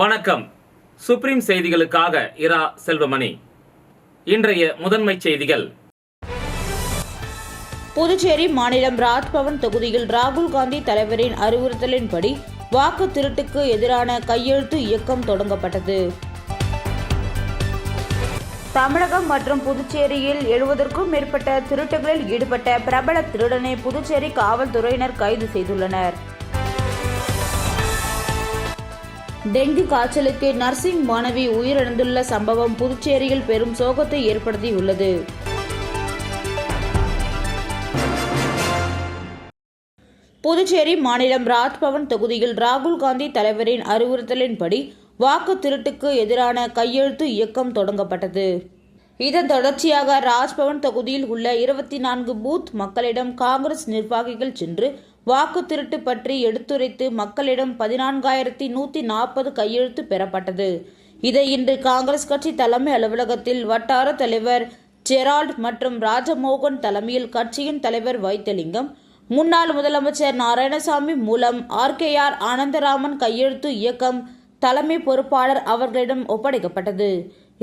வணக்கம். சுப்ரீம் செய்திகளுக்காக இரா செல்வமணி. இன்றைய முதன்மை செய்திகள். புதுச்சேரி மாநிலம் ராஜ்பவன் தொகுதியில் ராகுல் காந்தி தலைவரின் அறிவுறுத்தலின்படி வாக்கு திருட்டுக்கு எதிரான கையெழுத்து இயக்கம் தொடங்கப்பட்டது. தமிழகம் மற்றும் புதுச்சேரியில் 70க்கும் மேற்பட்ட திருட்டுகளில் ஈடுபட்ட பிரபல திருடனை புதுச்சேரி காவல்துறையினர் கைது செய்துள்ளனர். டெங்கு காய்ச்சலுக்கு நர்சிங் மாணவி உயிரிழந்துள்ள சம்பவம் புதுச்சேரியில் பெரும் சோகத்தை ஏற்படுத்தியுள்ளது. புதுச்சேரி மாநிலம் ராஜ்பவன் தொகுதியில் ராகுல் காந்தி தலைவரின் அறிவுறுத்தலின்படி வாக்கு திருட்டுக்கு எதிரான கையெழுத்து இயக்கம் தொடங்கப்பட்டது. இதன் தொடர்ச்சியாக ராஜ்பவன் தொகுதியில் உள்ள 24 பூத் மக்களிடம் காங்கிரஸ் நிர்வாகிகள் சென்று வாக்கு திருட்டு பற்றி எடுத்துரைத்து மக்களிடம் 14,140 கையெழுத்து பெறப்பட்டது. இதை இன்று காங்கிரஸ் கட்சி தலைமை அலுவலகத்தில் வட்டார தலைவர் ஜெரால்ட் மற்றும் ராஜமோகன் தலைமையில் கட்சியின் தலைவர் வைத்திலிங்கம், முன்னாள் முதலமைச்சர் நாராயணசாமி மூலம் RKR ஆனந்தராமன் கையெழுத்து இயக்கம் தலைமை பொறுப்பாளர் அவர்களிடம் ஒப்படைக்கப்பட்டது.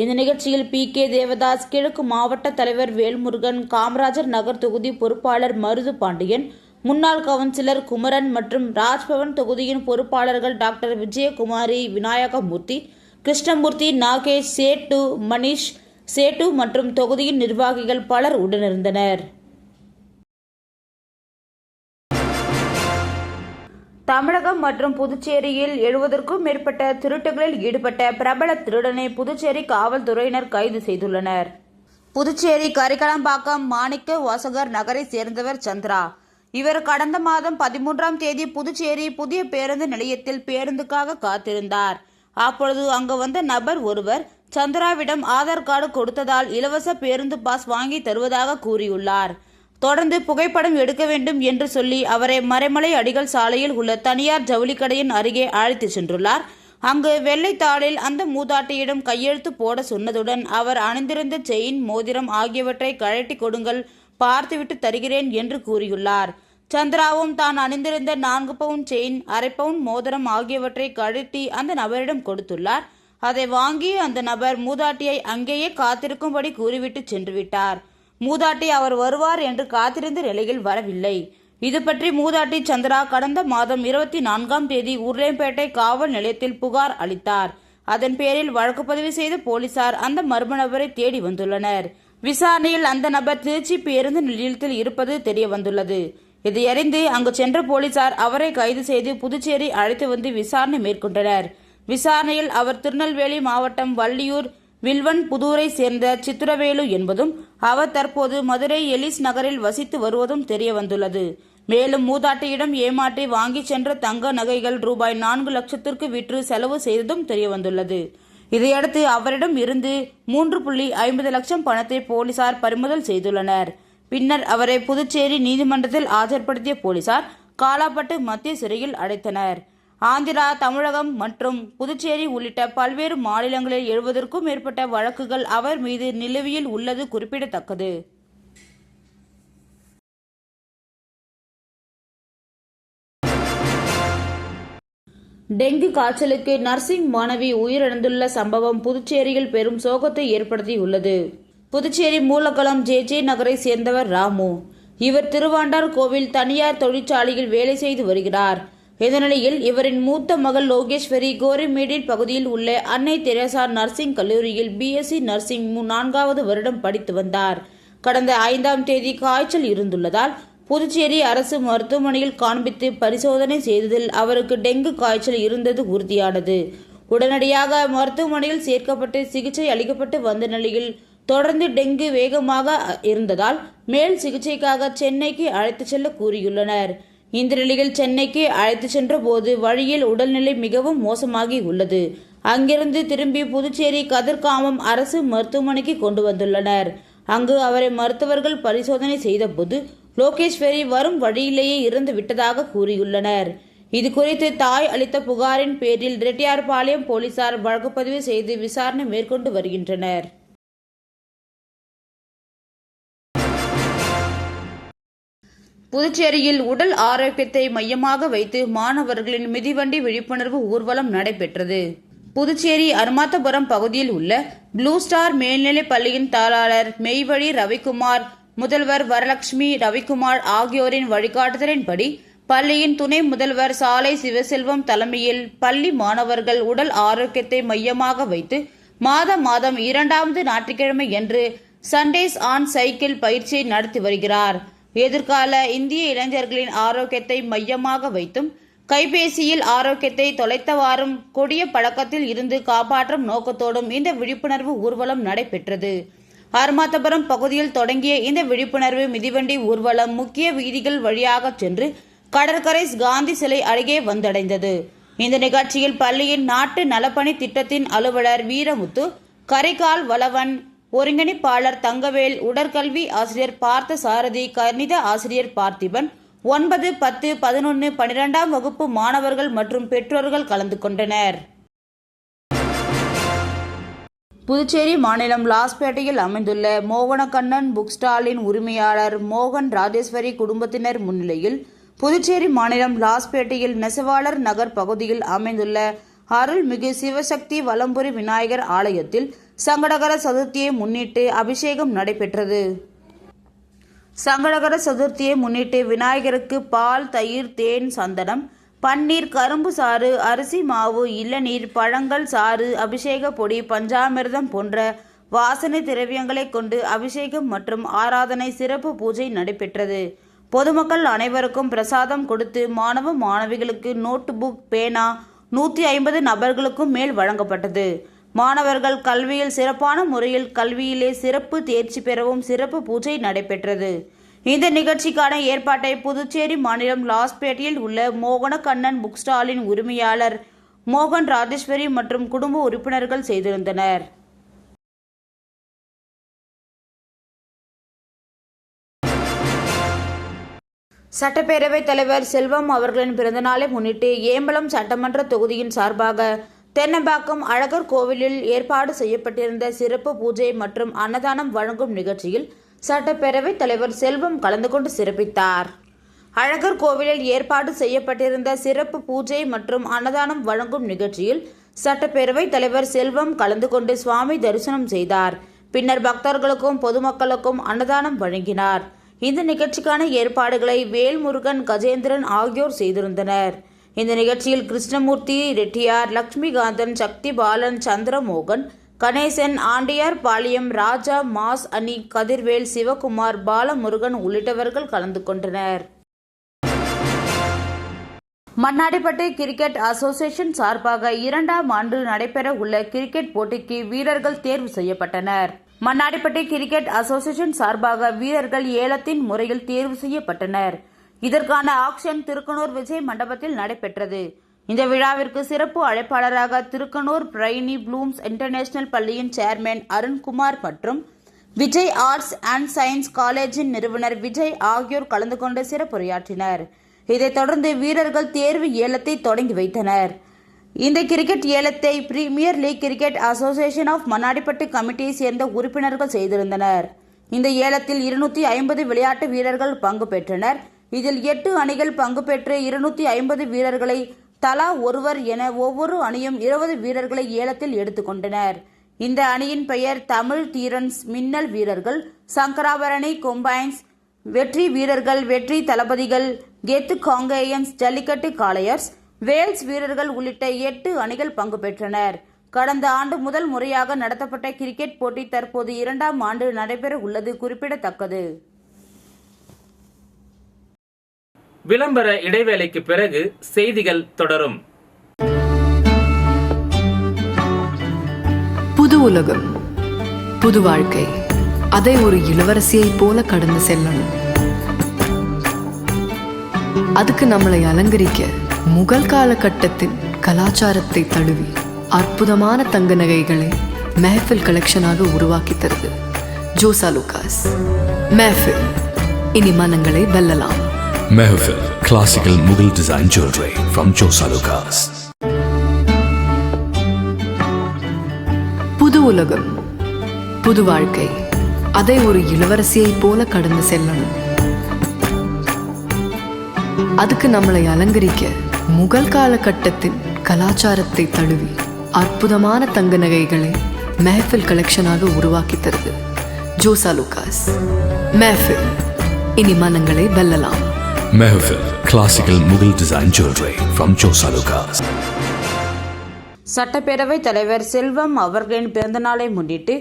இந்த நிகழ்ச்சியில் PK தேவதாஸ், கிழக்கு மாவட்ட தலைவர் வேல்முருகன், காமராஜர் நகர் தொகுதி பொறுப்பாளர் மருது பாண்டியன், முன்னாள் கவுன்சிலர் குமரன் மற்றும் ராஜ்பவன் தொகுதியின் பொறுப்பாளர்கள் டாக்டர் விஜயகுமாரி, விநாயகமூர்த்தி, கிருஷ்ணமூர்த்தி, நாகேஷ், சேட்டு, மணிஷ், சேட்டு மற்றும் தொகுதியின் நிர்வாகிகள் பலர் உடனிருந்தனர். தமிழகம் மற்றும் புதுச்சேரியில் 70க்கும் மேற்பட்ட திருட்டுகளில் ஈடுபட்ட பிரபல திருடனை புதுச்சேரி காவல்துறையினர் கைது செய்துள்ளனர். புதுச்சேரி கரிக்கலம்பாக்கம் மாணிக்க வாசகர் நகரை சேர்ந்தவர் சந்திரா. இவர் கடந்த மாதம் 13ஆம் தேதி புதுச்சேரி புதிய பேருந்து நிலையத்தில் பேருந்துக்காக காத்திருந்தார். அப்பொழுது அங்கு வந்த நபர் ஒருவர் சந்திராவிடம் ஆதார் கார்டு கொடுத்ததால் இலவச பேருந்து பாஸ் வாங்கி தருவதாக கூறியுள்ளார். தொடர்ந்து புகைப்படம் எடுக்க வேண்டும் என்று சொல்லி அவரை மறைமலை அடிகள் சாலையில் உள்ள தனியார் ஜவுளிக்கடையின் அருகே அழைத்து சென்றுள்ளார். அங்கு வெள்ளைத்தாளில் அந்த மூதாட்டியிடம் கையெழுத்து போட சொன்னதுடன் அவர் அணிந்திருந்த செயின், மோதிரம் ஆகியவற்றை கழட்டி கொடுங்கள், பார்த்துவிட்டு தருகிறேன் என்று கூறியுள்ளார். சந்திராவும் தான் அணிந்திருந்த 4 பவுன் செயின், அரை பவுன் மோதிரம் ஆகியவற்றை கழட்டி அந்த நபரிடம் கொடுத்துள்ளார். அதை வாங்கி அந்த நபர் மூதாட்டியை அங்கேயே காத்திருக்கும்படி கூறிவிட்டு சென்று விட்டார். மூதாட்டி அவர் வருவார் என்று காத்திருந்த நிலையில் வரவில்லை. இது பற்றி மூதாட்டி சந்திரா கடந்த மாதம் 24ஆம் தேதி உருளைப்பேட்டை காவல் நிலையத்தில் புகார் அளித்தார். அதன் பேரில் வழக்கு பதிவு செய்த போலீசார் அந்த மர்ம நபரை தேடி வந்துள்ளனர். விசாரணையில் அந்த நபர் திருச்சி பேருந்து நிலையத்தில் இருப்பது தெரிய வந்துள்ளது. இதையறிந்து அங்கு சென்ற போலீசார் அவரை கைது செய்து புதுச்சேரி அழைத்து வந்து விசாரணை மேற்கொண்டனர். விசாரணையில் அவர் திருநெல்வேலி மாவட்டம் வள்ளியூர் வில்வன் புதூரை சேர்ந்த சித்திரவேலு என்பதும் அவர் தற்போது மதுரை எலிஸ் நகரில் வசித்து வருவதும் தெரிய வந்துள்ளது. மேலும் மூதாட்டியிடம் ஏமாற்றி வாங்கி சென்ற தங்க நகைகள் ரூபாய் 4 லட்சத்திற்கு விற்று செலவு செய்ததும் தெரிய வந்துள்ளது. இதையடுத்து அவரிடம் இருந்து 3.50 லட்சம் பணத்தை போலீசார் பறிமுதல் செய்துள்ளனர். பின்னர் அவரை புதுச்சேரி நீதிமன்றத்தில் ஆஜர்படுத்திய போலீசார் காலாப்பட்டு மத்திய சிறையில் அடைத்தனர். ஆந்திரா, தமிழகம் மற்றும் புதுச்சேரி உள்ளிட்ட பல்வேறு மாநிலங்களில் 70க்கும் மேற்பட்ட வழக்குகள் அவர் மீது நிலுவையில் உள்ளது குறிப்பிடத்தக்கது. டெங்கு காய்ச்சலுக்கு நர்சிங் மாணவி உயிரிழந்துள்ள சம்பவம் புதுச்சேரியில் பெரும் சோகத்தை ஏற்படுத்தியுள்ளது. புதுச்சேரி மூலக்குளம் JJ நகரை சேர்ந்தவர் ராமு. இவர் திருவாண்டார் கோவில் தனியார் தொழிற்சாலையில் வேலை செய்து வருகிறார். இந்த நிலையில் இவரின் மூத்த மகள் லோகேஸ்வரி கோரிமேடில் பகுதியில் உள்ள அன்னை தெரசா நர்சிங் கல்லூரியில் BSc நர்சிங் 4வது வருடம் படித்து வந்தார். கடந்த 5ஆம் தேதி காய்ச்சல் இருந்துள்ளதால் புதுச்சேரி அரசு மருத்துவமனையில் காண்பித்து பரிசோதனை செய்ததில் அவருக்கு டெங்கு காய்ச்சல் இருந்தது உறுதியானது. உடனடியாக மருத்துவமனையில் சேர்க்கப்பட்டு சிகிச்சை அளிக்கப்பட்டு வந்த நிலையில் தொடர்ந்து டெங்கு வேகமாக இருந்ததால் மேல் சிகிச்சைக்காக சென்னைக்கு அழைத்து செல்ல கூறியுள்ளனர். இந்த நிலையில் சென்னைக்கு அழைத்து சென்ற போது வழியில் உடல்நிலை மிகவும் மோசமாகி உள்ளது. அங்கிருந்து திரும்பி புதுச்சேரி கதிர்காமம் அரசு மருத்துவமனைக்கு கொண்டு வந்துள்ளனர். அங்கு அவரை மருத்துவர்கள் பரிசோதனை செய்தபோது லோகேஸ்வரி வரும் வழியிலேயே இறந்து விட்டதாக கூறியுள்ளனர். இது குறித்து தாய் அளித்த புகாரின் பேரில் ரெட்டியார்பாளையம் போலீசார் வழக்கு பதிவு செய்து விசாரணை மேற்கொண்டு வருகின்றனர். புதுச்சேரியில் உடல் ஆரோக்கியத்தை மையமாக வைத்து மாணவர்களின் மிதிவண்டி விழிப்புணர்வு ஊர்வலம் நடைபெற்றது. புதுச்சேரி அருமாத்தபுரம் பகுதியில் உள்ள ப்ளூ ஸ்டார் மேல்நிலைப் பள்ளியின் தாளாளர் மெய்வழி ரவிக்குமார், முதல்வர் வரலட்சுமி ரவிக்குமார் ஆகியோரின் வழிகாட்டுதலின்படி பள்ளியின் துணை முதல்வர் சாலை சிவசெல்வம் தலைமையில் பள்ளி மாணவர்கள் உடல் ஆரோக்கியத்தை மையமாக வைத்து மாதம் 2வது ஞாயிற்றுக்கிழமை என்று சண்டேஸ் ஆன் சைக்கிள் பயிற்சியை நடத்தி வருகிறார். எதிர்கால இந்திய இளைஞர்களின் ஆரோக்கியத்தை மையமாக வைத்தும் கைபேசியில் ஆரோக்கியத்தை தொலைத்தவாறும் கொடிய பழக்கத்தில் இருந்து காப்பாற்றும் நோக்கத்தோடும் இந்த விழிப்புணர்வு ஊர்வலம் நடைபெற்றது. அருமாத்தபுரம் பகுதியில் தொடங்கிய இந்த விழிப்புணர்வு மிதிவண்டி ஊர்வலம் முக்கிய வீதிகள் வழியாக சென்று கடற்கரை காந்தி சிலை அருகே வந்தடைந்தது. இந்த நிகழ்ச்சியில் பள்ளியின் நாட்டு நலப்பணி திட்டத்தின் அலுவலர் வீரமுத்து, கரிகால் வளவன், ஒருங்கிணைப்பாளர் தங்கவேல், உடற்கல்வி ஆசிரியர் பார்த்த சாரதி, கணித ஆசிரியர் பார்த்திபன், 9, 10, 11, 12ஆம் வகுப்பு மாணவர்கள் மற்றும் பெற்றோர்கள் கலந்து கொண்டனர். புதுச்சேரி மாநிலம் லாஸ்பேட்டையில் அமைந்துள்ள மோகனக்கண்ணன் புக் ஸ்டாலின் உரிமையாளர் மோகன் ராஜேஸ்வரி குடும்பத்தினர் முன்னிலையில் புதுச்சேரி மாநிலம் லாஸ்பேட்டையில் நெசவாளர் நகர் பகுதியில் அமைந்துள்ள அருள்மிகு சிவசக்தி வலம்புரி விநாயகர் ஆலயத்தில் சங்கடகர சதுர்த்தியை முன்னிட்டு அபிஷேகம் நடைபெற்றது. சங்கடகர சதுர்த்தியை முன்னிட்டு விநாயகருக்கு பால், தயிர், தேன், சந்தனம், பன்னீர், கரும்பு சாறு, அரிசி மாவு, இளநீர், பழங்கள் சாறு, அபிஷேக பொடி, பஞ்சாமிர்தம் போன்ற வாசனை திரவியங்களை கொண்டு அபிஷேகம் மற்றும் ஆராதனை சிறப்பு பூஜை நடைபெற்றது. பொதுமக்கள் அனைவருக்கும் பிரசாதம் கொடுத்து மாணவ மாணவிகளுக்கு நோட் புக், பேனா 150 நபர்களுக்கும் மேல் வழங்கப்பட்டது. மாணவர்கள் கல்வியில் சிறப்பான முறையில் கல்வியிலே சிறப்பு தேர்ச்சி பெறவும் சிறப்பு பூஜை நடைபெற்றது. இந்த நிகழ்ச்சிக்கான ஏற்பாட்டை புதுச்சேரி மாநிலம் லாஸ்பேட்டையில் உள்ள மோகனக்கண்ணன் புக் ஸ்டாலின் உரிமையாளர் மோகன் ராஜேஸ்வரி மற்றும் குடும்ப உறுப்பினர்கள் செய்திருந்தனர். சட்டப்பேரவைத் தலைவர் செல்வம் அவர்களின் பிறந்தநாளை முன்னிட்டு ஏம்பலம் சட்டமன்ற தொகுதியின் சார்பாக தென்னம்பாக்கம் அழகர் கோவிலில் ஏற்பாடு செய்யப்பட்டிருந்த சிறப்பு பூஜை மற்றும் அன்னதானம் வழங்கும் நிகழ்ச்சியில் சட்டப்பேரவைத் தலைவர் செல்வம் கலந்து கொண்டு சிறப்பித்தார். அழகர் கோவிலில் ஏற்பாடு செய்யப்பட்டிருந்த சிறப்பு பூஜை மற்றும் அன்னதானம் வழங்கும் நிகழ்ச்சியில் சட்டப்பேரவைத் தலைவர் செல்வம் கலந்து கொண்டு சுவாமி தரிசனம் செய்தார். பின்னர் பக்தர்களுக்கும் பொதுமக்களுக்கும் அன்னதானம் வழங்கினார். இந்த நிகழ்ச்சிக்கான ஏற்பாடுகளை வேல்முருகன், கஜேந்திரன் ஆகியோர் செய்திருந்தனர். இந்த நிகழ்ச்சியில் கிருஷ்ணமூர்த்தி ரெட்டியார், லட்சுமிகாந்தன், சக்தி பாலன், சந்திரமோகன், கணேசன், ஆண்டியார் பாளையம், ராஜா, மாஸ் அணி, கதிர்வேல், சிவகுமார், பாலமுருகன் உள்ளிட்டவர்கள் கலந்து கொண்டனர். மண்ணாடிப்பட்டு கிரிக்கெட் அசோசியேஷன் சார்பாக 2ஆம் ஆண்டு நடைபெற உள்ள கிரிக்கெட் போட்டிக்கு வீரர்கள் தேர்வு செய்யப்பட்டனர். மண்ணாடிப்பட்டு கிரிக்கெட் அசோசியேஷன் சார்பாக வீரர்கள் ஏலத்தின் முறையில் தேர்வு செய்யப்பட்டனர். இதற்கான ஆக்ஷன் திருக்கனூர் விஜய் மண்டபத்தில் நடைபெற்றது. இந்த விழாவிற்கு சிறப்பு அழைப்பாளராக திருக்கனூர் பிரைனி ப்ளூம்ஸ் இன்டர்நேஷனல் பள்ளியின் சேர்மேன் அருண்குமார் மற்றும் விஜய் ஆர்ட்ஸ் அண்ட் சயின்ஸ் காலேஜின் நிறுவனர் விஜய் ஆகியோர் கலந்து கொண்டு சிறப்புரையாற்றினர். இதைத் தொடர்ந்து வீரர்கள் தேர்வு ஏலத்தை தொடங்கி வைத்தனர். இந்த கிரிக்கெட் ஏலத்தை premier league cricket association of Mannadipattu கமிட்டியை சேர்ந்த உறுப்பினர்கள் செய்திருந்தனர். இந்த ஏலத்தில் 250 விளையாட்டு வீரர்கள் பங்கு பெற்றனர். இதில் 8 அணிகள் பங்கு பெற்று 250 வீரர்களை தலா ஒருவர் என ஒவ்வொரு அணியும் 20 வீரர்களை ஏலத்தில் எடுத்துக்கொண்டனர். இந்த அணியின் பெயர் தமிழ் தீரன்ஸ், மின்னல் வீரர்கள், சங்கராபரணி கொம்பைன்ஸ், வெற்றி வீரர்கள், வெற்றி தளபதிகள், கெத்து காங்கேயன்ஸ், ஜல்லிக்கட்டு காளையர்ஸ், வேல்ஸ் வீரர்கள் உள்ளிட்ட 8 அணிகள் பங்கு பெற்றனர். கடந்த ஆண்டு முதல் முறையாக நடத்தப்பட்ட கிரிக்கெட் போட்டி தற்போது 2ஆம் ஆண்டு நடைபெற உள்ளது குறிப்பிடத்தக்கது. விளம்பர இடைவேளைக்கு பிறகு செய்திகள் தொடரும். புது உலகம், புது வாழ்க்கை, அதை ஒரு இளவரசியை போல கடந்து செல்லணும். அதுக்கு நம்மளை அலங்கரிக்க முகல் காலகட்டத்தின் கலாச்சாரத்தை தழுவி அற்புதமான தங்க நகைகளை மெஹஃபில் கலெக்ஷனாக உருவாக்கி தருது ஜோசா லூகாஸ். மெஹஃபில், இனி மனங்களை வெல்லலாம். மெஹஃபில், classical Mughal design jewelry from Josa Lucas. புது உலகம், புது வாழ்க்கை, அதை ஒரு இளவரசியை போல கடந்து செல்லணும். அதுக்கு நம்மளை அலங்கரிக்க முகல் காலகட்டத்தின் கலாச்சாரத்தை தழுவி அற்புதமான தங்க நகைகளை மெஹஃபில் கலெக்ஷனாக உருவாக்கி தருது ஜோசா லுகாஸ். மெஹஃபில், இனி மனங்களை வெல்லலாம். Mehfil Classical Mughal Design Jewelry from Josa Lucas. சட்டப்பேரவைத் தலைவர் செல்வம் அவர்களின் பிறந்தநாளை முன்னிட்டு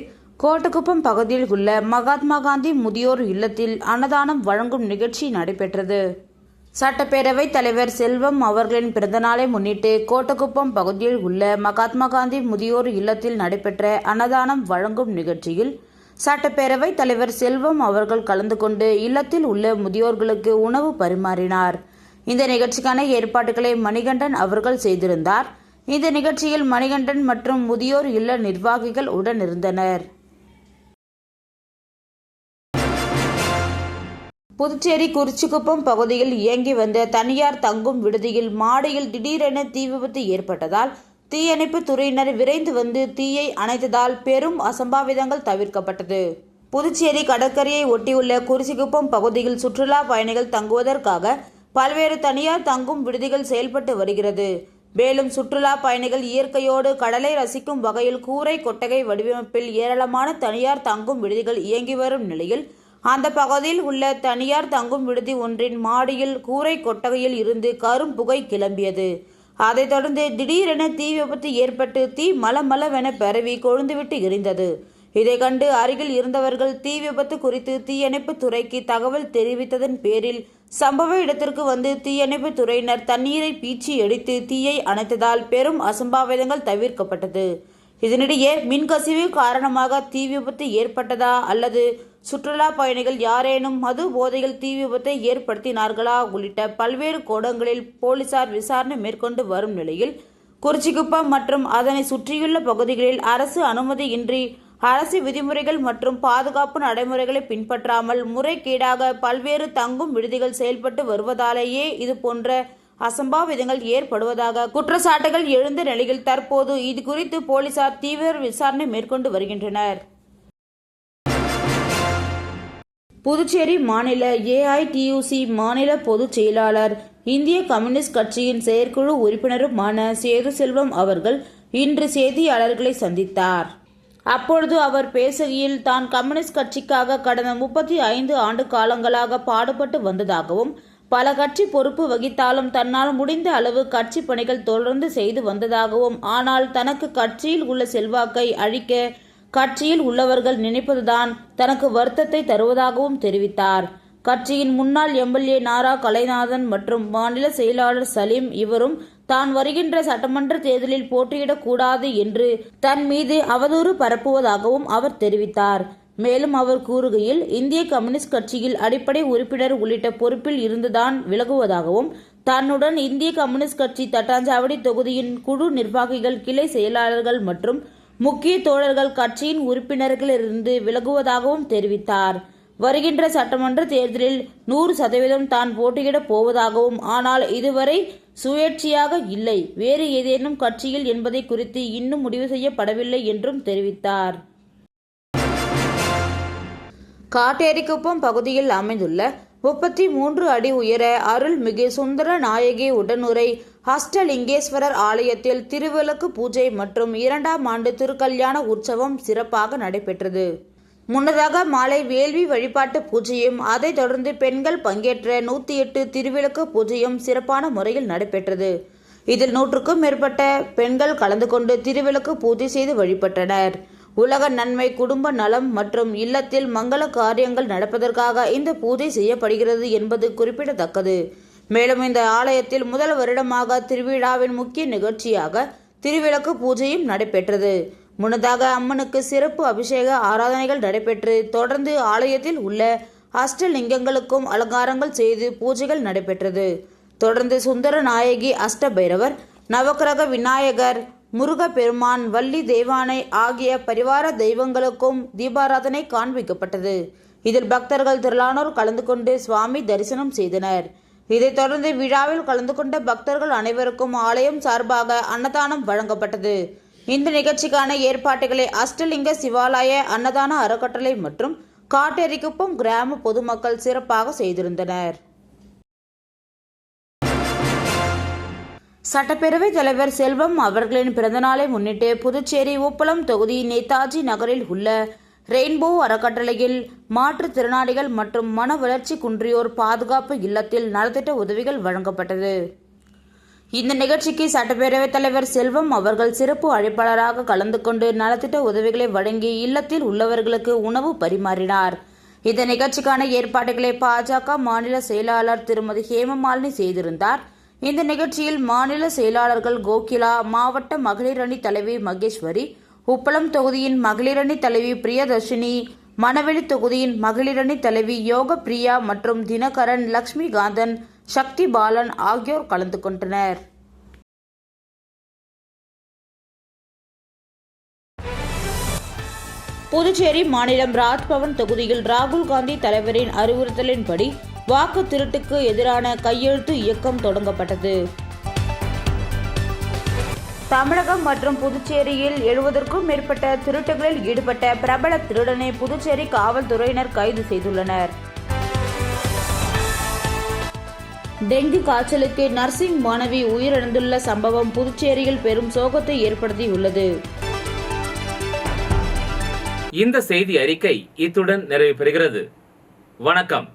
கோட்டக்குப்பம் பகுதியில் உள்ள மகாத்மா காந்தி முதியோர் இல்லத்தில் அன்னதானம் வழங்கும் நிகழ்ச்சி நடைபெற்றது. சட்டப்பேரவைத் தலைவர் செல்வம் அவர்களின் பிறந்தநாளை முன்னிட்டு கோட்டக்குப்பம் பகுதியில் உள்ள மகாத்மா காந்தி முதியோர் இல்லத்தில் நடைபெற்ற அன்னதானம் வழங்கும் நிகழ்ச்சியில் சட்டப்பேரவைத் தலைவர் செல்வம் அவர்கள் கலந்து கொண்டு இல்லத்தில் உள்ள முதியோர்களுக்கு உணவு பரிமாறினார். இந்த நிகழ்ச்சிக்கான ஏற்பாடுகளை மணிகண்டன் அவர்கள் செய்திருந்தார். இந்த நிகழ்ச்சியில் மணிகண்டன் மற்றும் முதியோர் இல்ல நிர்வாகிகள் உடனிருந்தனர். புதுச்சேரி குறிச்சிக்குப்பம் பகுதியில் இயங்கி வந்த தனியார் தங்கும் விடுதியில் மாடியில் திடீரென தீ விபத்து ஏற்பட்டதால் தீயணைப்பு துறையினர் விரைந்து வந்து தீயை அணைத்ததால் பெரும் அசம்பாவிதங்கள் தவிர்க்கப்பட்டது. புதுச்சேரி கடற்கரையை ஒட்டியுள்ள குறிச்சிக்குப்பம் பகுதியில் சுற்றுலா பயணிகள் தங்குவதற்காக பல்வேறு தனியார் தங்கும் விடுதிகள் செயல்பட்டு வருகிறது. மேலும் சுற்றுலா பயணிகள் இயற்கையோடு கடலை ரசிக்கும் வகையில் கூரை கொட்டகை வடிவமைப்பில் ஏராளமான தனியார் தங்கும் விடுதிகள் இயங்கி வரும் நிலையில் அந்த பகுதியில் உள்ள தனியார் தங்கும் விடுதி ஒன்றின் மாடியில் கூரை கொட்டகையில் இருந்து கரும் புகை கிளம்பியது. அதைத் தொடர்ந்து திடீரென தீ விபத்து ஏற்பட்டு தீ மலமளவென பரவி கொழுந்துவிட்டு எரிந்தது. இதை கண்டு அருகில் இருந்தவர்கள் தீ விபத்து குறித்து தீயணைப்பு துறைக்கு தகவல் தெரிவித்ததன் பேரில் சம்பவ இடத்திற்கு வந்து தீயணைப்பு துறையினர் தண்ணீரை பீச்சி அடித்து தீயை அணைத்ததால் பெரும் அசம்பாவிதங்கள் தவிர்க்கப்பட்டது. இதனிடையே மின்கசிவு காரணமாக தீ விபத்து ஏற்பட்டதா அல்லது சுற்றுலா பயணிகள் யாரேனும் மது போதையில் தீ விபத்தை ஏற்படுத்தினார்களா உள்ளிட்ட பல்வேறு கோணங்களில் போலீசார் விசாரணை மேற்கொண்டு வரும் நிலையில் குறிச்சிக்குப்பம் மற்றும் அதனை சுற்றியுள்ள பகுதிகளில் அரசு அனுமதியின்றி அரசு விதிமுறைகள் மற்றும் பாதுகாப்பு நடைமுறைகளை பின்பற்றாமல் முறைகேடாக பல்வேறு தங்கும் விடுதிகள் செயல்பட்டு வருவதாலேயே இதுபோன்ற அசம்பாவிதங்கள் ஏற்படுவதாக குற்றச்சாட்டுகள் எழுந்த நிலையில் தற்போது இது குறித்து போலீசார் தீவிர விசாரணை மேற்கொண்டு வருகின்றனர். புதுச்சேரி மாநில AITUC மாநில பொதுச் செயலாளர் இந்திய கம்யூனிஸ்ட் கட்சியின் செயற்குழு உறுப்பினருமான சேது செல்வம் அவர்கள் இன்று செய்தியாளர்களை சந்தித்தார். அப்பொழுது அவர் பேசுகையில் தான் கம்யூனிஸ்ட் கட்சிக்காக கடந்த 35 ஆண்டு காலங்களாக பாடுபட்டு வந்ததாகவும் பல கட்சி பொறுப்பு வகித்தாலும் தன்னால் முடிந்த அளவு கட்சி பணிகள் தொடர்ந்து செய்து வந்ததாகவும் ஆனால் தனக்கு கட்சியில் உள்ள செல்வாக்கை அழிக்க கட்சியில் உள்ளவர்கள் நினைப்பதுதான் தனக்கு வருத்தத்தை தருவதாகவும் தெரிவித்தார். கட்சியின் முன்னாள் MLA நாரா கலைநாதன் மற்றும் மாநில செயலாளர் சலீம் இவரும் தான் வருகின்ற சட்டமன்ற தேர்தலில் போட்டியிடக்கூடாது என்று தன் மீது அவதூறு பரப்புவதாகவும் அவர் தெரிவித்தார். மேலும் அவர் கூறுகையில் இந்திய கம்யூனிஸ்ட் கட்சியில் அடிப்படை உறுப்பினர் உள்ளிட்ட பொறுப்பில் இருந்துதான் விலகுவதாகவும் தன்னுடன் இந்திய கம்யூனிஸ்ட் கட்சி தட்டாஞ்சாவடி தொகுதியின் குழு நிர்வாகிகள் கிளை செயலாளர்கள் மற்றும் முக்கிய தோழர்கள் கட்சியின் உறுப்பினர்களிலிருந்து விலகுவதாகவும் தெரிவித்தார். வருகின்ற சட்டமன்ற தேர்தலில் 100% தான் போட்டியிடப் போவதாகவும் ஆனால் இதுவரை சுயேட்சையாக இல்லை, வேறு ஏதேனும் கட்சியில் என்பதை குறித்து இன்னும் முடிவு செய்யப்படவில்லை என்றும் தெரிவித்தார். காட்டேரிக்குப்பம் பகுதியில் அமைந்துள்ள 33 அடி உயர அருள்மிகு சுந்தர நாயகி உடனுரை அஷ்டலிங்கேஸ்வரர் ஆலயத்தில் திருவிளக்கு பூஜை மற்றும் 2ஆம் ஆண்டு திருக்கல்யாண உற்சவம் சிறப்பாக நடைபெற்றது. முன்னதாக மாலை வேள்வி வழிபாட்டு பூஜையும் அதைத் தொடர்ந்து பெண்கள் பங்கேற்ற 108 திருவிளக்கு பூஜையும் சிறப்பான முறையில் நடைபெற்றது. இதில் 100க்கும் மேற்பட்ட பெண்கள் கலந்து கொண்டு திருவிளக்கு பூஜை செய்து வழிபட்டனர். உலக நன்மை, குடும்ப நலம் மற்றும் இல்லத்தில் மங்கள காரியங்கள் நடப்பதற்காக இந்த பூஜை செய்யப்படுகிறது என்பது குறிப்பிடத்தக்கது. மேலும் இந்த ஆலயத்தில் முதல் வருடமாக திருவிழாவின் முக்கிய நிகழ்ச்சியாக திருவிளக்கு பூஜையும் நடைபெற்றது. முன்னதாக அம்மனுக்கு சிறப்பு அபிஷேக ஆராதனைகள் நடைபெற்று தொடர்ந்து ஆலயத்தில் உள்ள அஷ்டலிங்கங்களுக்கும் அலங்காரங்கள் செய்து பூஜைகள் நடைபெற்றது. தொடர்ந்து சுந்தர நாயகி, அஷ்ட பைரவர், நவக்கிரக விநாயகர், முருகப்பெருமான், வள்ளி தெய்வானை ஆகிய பரிவார தெய்வங்களுக்கும் தீபாராதனை காண்பிக்கப்பட்டது. இதில் பக்தர்கள் திரளானோர் கலந்து கொண்டு சுவாமி தரிசனம் செய்தனர். இதைத் தொடர்ந்து விழாவில் கலந்து கொண்ட பக்தர்கள் அனைவருக்கும் ஆலயம் சார்பாக அன்னதானம் வழங்கப்பட்டது. இந்த நிகழ்ச்சிக்கான ஏற்பாடுகளை அஷ்டலிங்க சிவாலய அன்னதான அறக்கட்டளை மற்றும் காட்டேரிக்குப்பம் கிராம பொதுமக்கள் சிறப்பாக செய்திருந்தனர். சட்டப்பேரவைத் தலைவர் செல்வம் அவர்களின் பிறந்தநாளை முன்னிட்டு புதுச்சேரி உப்பளம் தொகுதி நேதாஜி நகரில் உள்ள ரெயின்போ அறக்கட்டளையில் மாற்றுத்திறனாளிகள் மற்றும் மன வளர்ச்சி குன்றியோர் பாதுகாப்பு இல்லத்தில் நலத்திட்ட உதவிகள் வழங்கப்பட்டது. இந்த நிகழ்ச்சிக்கு சட்டப்பேரவைத் தலைவர் செல்வம் அவர்கள் சிறப்பு அழைப்பாளராக கலந்து கொண்டு நலத்திட்ட உதவிகளை வழங்கி இல்லத்தில் உள்ளவர்களுக்கு உணவு பரிமாறினார். இந்த நிகழ்ச்சிக்கான ஏற்பாடுகளை பாஜக மாநில செயலாளர் திருமதி ஹேமமாலினி செய்திருந்தார். இந்த நிகழ்ச்சியில் மாநில செயலாளர்கள் கோகிலா, மாவட்ட மகளிர் அணி தலைவி மகேஸ்வரி, உப்பளம் தொகுதியின் மகளிர் அணி தலைவி பிரியதர்ஷினி, மணவெளி தொகுதியின் மகளிர் அணி தலைவி யோக பிரியா மற்றும் தினகரன், லட்சுமிகாந்தன், சக்தி பாலன் ஆகியோர் கலந்து கொண்டனர். புதுச்சேரி மாநிலம் ராஜ்பவன் தொகுதியில் ராகுல் காந்தி தலைவரின் அறிவுறுத்தலின்படி வாக்கு திருட்டுக்கு எதிரான கையெழுத்து இயக்கம் தொடங்கப்பட்டது. தமிழகம் மற்றும் புதுச்சேரியில் 70க்கும் மேற்பட்ட திருட்டுகளில் ஈடுபட்ட பிரபல திருடனை புதுச்சேரி காவல்துறையினர் கைது செய்துள்ளனர். டெங்கு காய்ச்சலுக்கு நர்சிங் மாணவி உயிரிழந்துள்ள சம்பவம் புதுச்சேரியில் பெரும் சோகத்தை ஏற்படுத்தியுள்ளது. இந்த செய்தி அறிக்கை இத்துடன் நிறைவு பெறுகிறது. வணக்கம்.